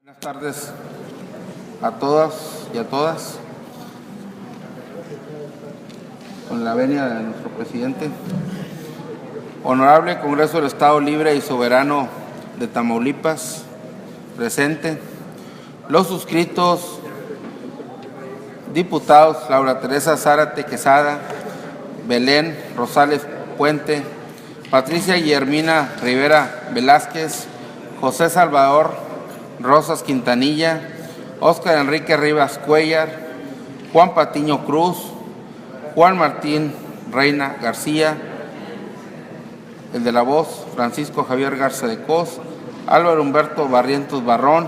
Buenas tardes a todas y a todas. Con la venia de nuestro presidente. Honorable Congreso del Estado Libre y Soberano de Tamaulipas, presente. Los suscritos diputados Laura Teresa Zárate Quesada, Belén Rosales Puente, Patricia Guillermina Rivera Velázquez, José Salvador Rosas Quintanilla, Óscar Enrique Rivas Cuellar, Juan Patiño Cruz, Juan Martín Reina García, el de la voz, Francisco Javier Garza de Cos, Álvaro Humberto Barrientos Barrón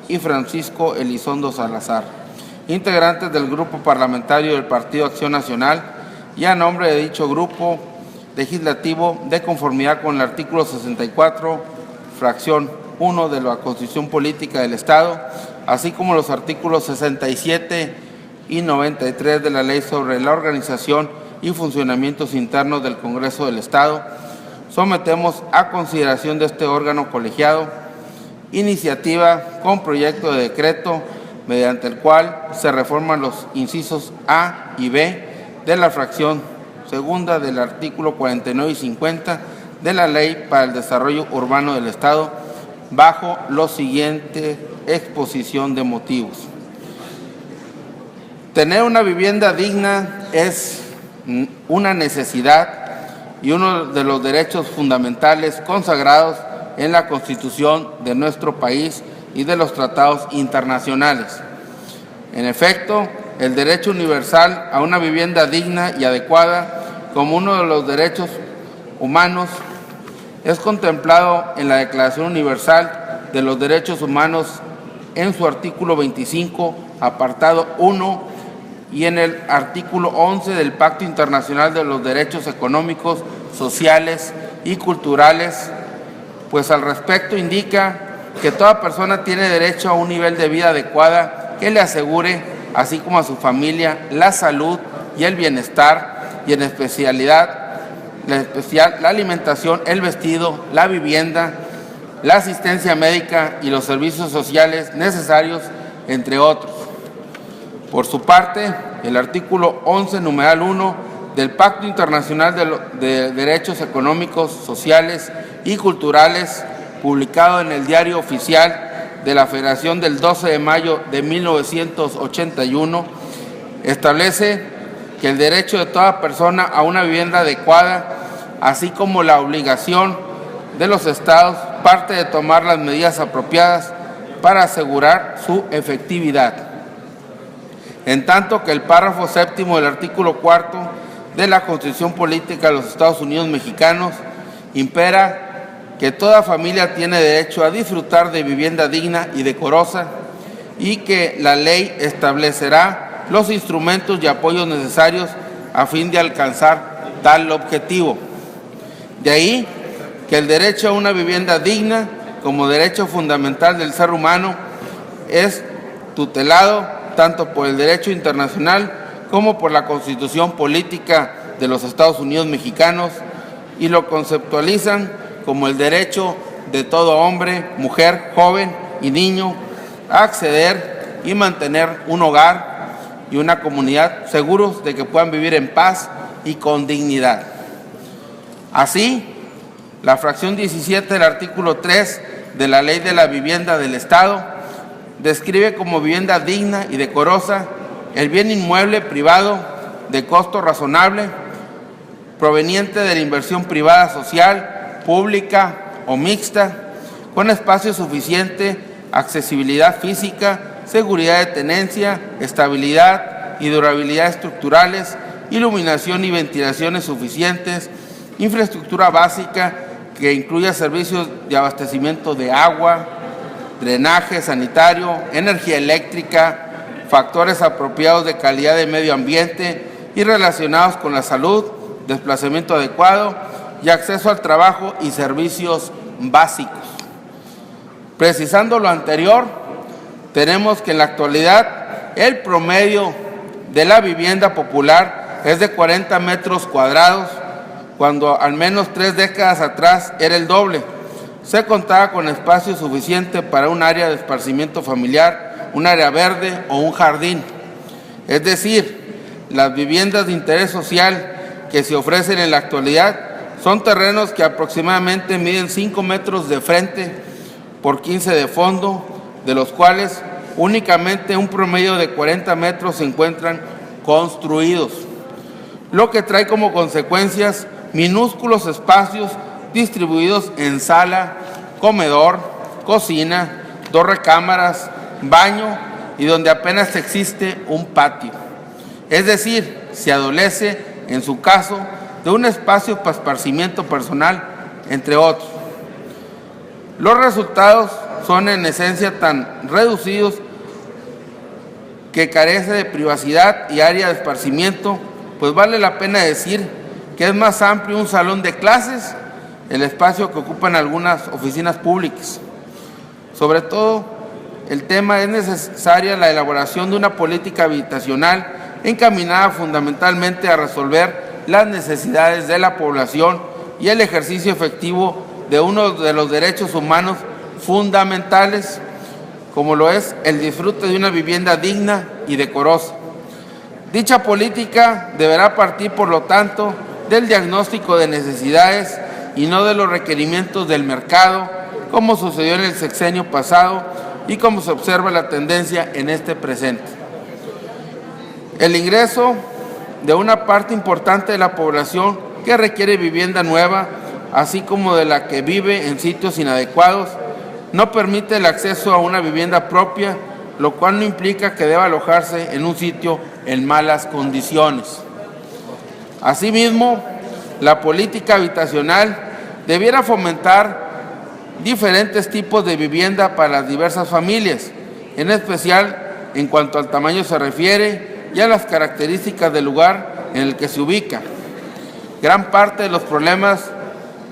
y Francisco Elizondo Salazar, integrantes del Grupo Parlamentario del Partido Acción Nacional, y a nombre de dicho grupo legislativo, de conformidad con el artículo 64, fracción 1 de la Constitución Política del Estado, así como los artículos 67 y 93 de la Ley sobre la Organización y Funcionamientos Internos del Congreso del Estado, sometemos a consideración de este órgano colegiado iniciativa con proyecto de decreto mediante el cual se reforman los incisos A y B de la fracción segunda del artículo 49 y 50 de la Ley para el Desarrollo Urbano del Estado, bajo la siguiente exposición de motivos. Tener una vivienda digna es una necesidad y uno de los derechos fundamentales consagrados en la Constitución de nuestro país y de los tratados internacionales. En efecto, el derecho universal a una vivienda digna y adecuada como uno de los derechos humanos es contemplado en la Declaración Universal de los Derechos Humanos en su artículo 25, apartado 1, y en el artículo 11 del Pacto Internacional de los Derechos Económicos, Sociales y Culturales, pues al respecto indica que toda persona tiene derecho a un nivel de vida adecuada que le asegure, así como a su familia, la salud y el bienestar, y en especial la alimentación, el vestido, la vivienda, la asistencia médica y los servicios sociales necesarios, entre otros. Por su parte, el artículo 11, numeral 1 del Pacto Internacional de Derechos Económicos, Sociales y Culturales, publicado en el Diario Oficial de la Federación del 12 de mayo de 1981, establece que el derecho de toda persona a una vivienda adecuada, así como la obligación de los estados, parte de tomar las medidas apropiadas para asegurar su efectividad. En tanto que el párrafo séptimo del artículo 4 de la Constitución Política de los Estados Unidos Mexicanos impera que toda familia tiene derecho a disfrutar de vivienda digna y decorosa, y que la ley establecerá los instrumentos y apoyos necesarios a fin de alcanzar tal objetivo. De ahí que el derecho a una vivienda digna, como derecho fundamental del ser humano, es tutelado tanto por el derecho internacional como por la Constitución Política de los Estados Unidos Mexicanos, y lo conceptualizan como el derecho de todo hombre, mujer, joven y niño a acceder y mantener un hogar y una comunidad seguros de que puedan vivir en paz y con dignidad. Así, la fracción 17 del artículo 3 de la Ley de la Vivienda del Estado describe como vivienda digna y decorosa el bien inmueble privado de costo razonable, proveniente de la inversión privada, social, pública o mixta, con espacio suficiente, accesibilidad física, seguridad de tenencia, estabilidad y durabilidad estructurales, iluminación y ventilaciones suficientes, infraestructura básica que incluya servicios de abastecimiento de agua, drenaje sanitario, energía eléctrica, factores apropiados de calidad de medio ambiente y relacionados con la salud, desplazamiento adecuado y acceso al trabajo y servicios básicos. Precisando lo anterior, tenemos que en la actualidad el promedio de la vivienda popular es de 40 metros cuadrados, cuando al menos 3 décadas atrás era el doble, se contaba con espacio suficiente para un área de esparcimiento familiar, un área verde o un jardín. Es decir, las viviendas de interés social que se ofrecen en la actualidad son terrenos que aproximadamente miden 5 metros de frente por 15 de fondo, de los cuales únicamente un promedio de 40 metros se encuentran construidos, lo que trae como consecuencias minúsculos espacios distribuidos en sala, comedor, cocina, 2 recámaras, baño y donde apenas existe un patio. Es decir, se adolece, en su caso, de un espacio para esparcimiento personal, entre otros. Los resultados son en esencia tan reducidos que carece de privacidad y área de esparcimiento, pues vale la pena decir que es más amplio un salón de clases, el espacio que ocupan algunas oficinas públicas. Sobre todo, el tema es necesaria la elaboración de una política habitacional encaminada fundamentalmente a resolver las necesidades de la población y el ejercicio efectivo de uno de los derechos humanos fundamentales, como lo es el disfrute de una vivienda digna y decorosa. Dicha política deberá partir, por lo tanto, del diagnóstico de necesidades y no de los requerimientos del mercado, como sucedió en el sexenio pasado y como se observa la tendencia en este presente. El ingreso de una parte importante de la población que requiere vivienda nueva, así como de la que vive en sitios inadecuados, no permite el acceso a una vivienda propia, lo cual no implica que deba alojarse en un sitio en malas condiciones. Asimismo, la política habitacional debiera fomentar diferentes tipos de vivienda para las diversas familias, en especial en cuanto al tamaño se refiere y a las características del lugar en el que se ubica. Gran parte de los problemas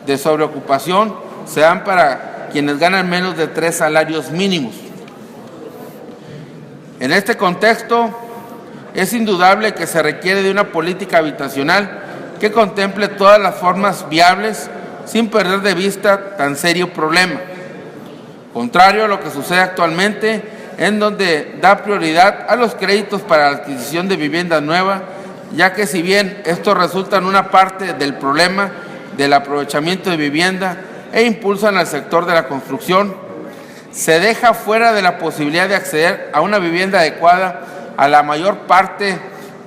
de sobreocupación se dan para quienes ganan menos de 3 salarios mínimos. En este contexto, es indudable que se requiere de una política habitacional que contemple todas las formas viables sin perder de vista tan serio problema. Contrario a lo que sucede actualmente, en donde da prioridad a los créditos para la adquisición de vivienda nueva, ya que si bien estos resultan una parte del problema del aprovechamiento de vivienda e impulsan al sector de la construcción, se deja fuera de la posibilidad de acceder a una vivienda adecuada a la mayor parte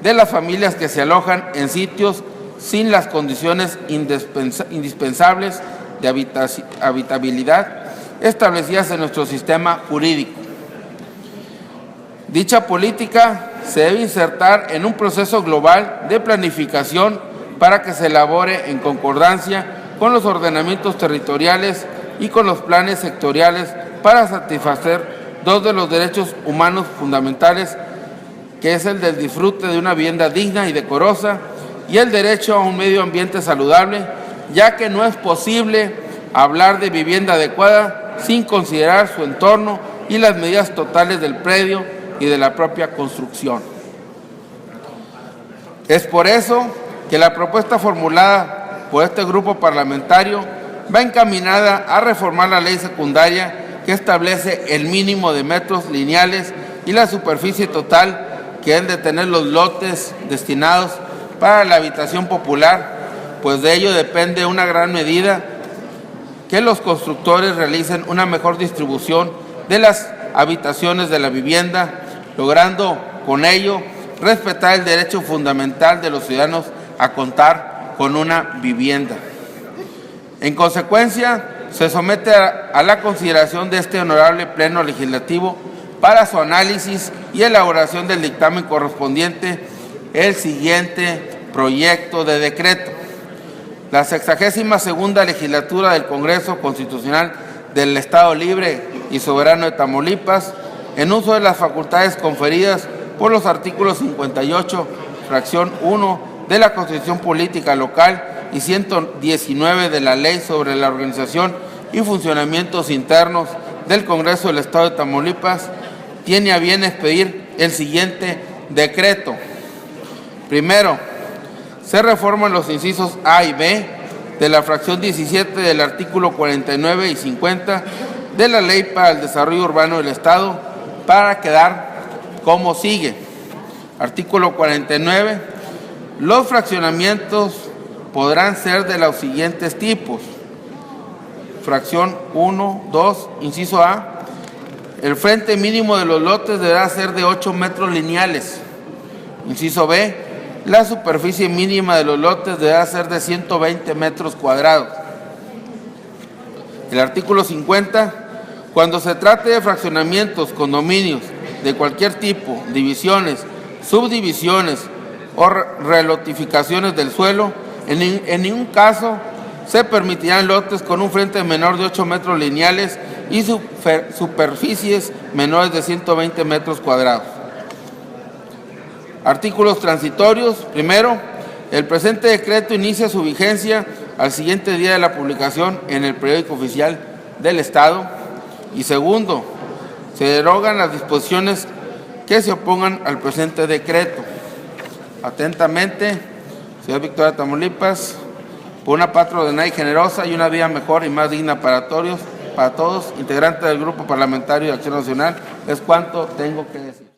de las familias que se alojan en sitios sin las condiciones indispensables de habitabilidad establecidas en nuestro sistema jurídico. Dicha política se debe insertar en un proceso global de planificación para que se elabore en concordancia con los ordenamientos territoriales y con los planes sectoriales para satisfacer 2 de los derechos humanos fundamentales, que es el del disfrute de una vivienda digna y decorosa y el derecho a un medio ambiente saludable, ya que no es posible hablar de vivienda adecuada sin considerar su entorno y las medidas totales del predio y de la propia construcción. Es por eso que la propuesta formulada por este grupo parlamentario va encaminada a reformar la ley secundaria que establece el mínimo de metros lineales y la superficie total que deben de tener los lotes destinados para la habitación popular, pues de ello depende una gran medida que los constructores realicen una mejor distribución de las habitaciones de la vivienda, logrando con ello respetar el derecho fundamental de los ciudadanos a contar con una vivienda. En consecuencia, se somete a la consideración de este honorable Pleno Legislativo para su análisis y elaboración del dictamen correspondiente el siguiente proyecto de decreto. La 62ª Legislatura del Congreso Constitucional del Estado Libre y Soberano de Tamaulipas, en uso de las facultades conferidas por los artículos 58, fracción 1 de la Constitución Política Local y 119 de la Ley sobre la Organización y Funcionamientos Internos del Congreso del Estado de Tamaulipas, tiene a bien expedir el siguiente decreto. Primero, se reforman los incisos A y B de la fracción 17 del artículo 49 y 50 de la Ley para el Desarrollo Urbano del Estado para quedar como sigue. Artículo 49. Los fraccionamientos podrán ser de los siguientes tipos. Fracción 1, 2, inciso A. El frente mínimo de los lotes deberá ser de 8 metros lineales. Inciso B. La superficie mínima de los lotes deberá ser de 120 metros cuadrados. El artículo 50. Cuando se trate de fraccionamientos, condominios de cualquier tipo, divisiones, subdivisiones o relotificaciones del suelo, en ningún caso se permitirán lotes con un frente menor de 8 metros lineales y superficies menores de 120 metros cuadrados. Artículos transitorios. Primero, el presente decreto inicia su vigencia al siguiente día de la publicación en el Periódico Oficial del Estado. Y segundo, se derogan las disposiciones que se opongan al presente decreto. Atentamente, Ciudad Victoria, Tamaulipas, por una patria ordenada y generosa y una vida mejor y más digna para todos, integrante del Grupo Parlamentario de Acción Nacional, es cuanto tengo que decir.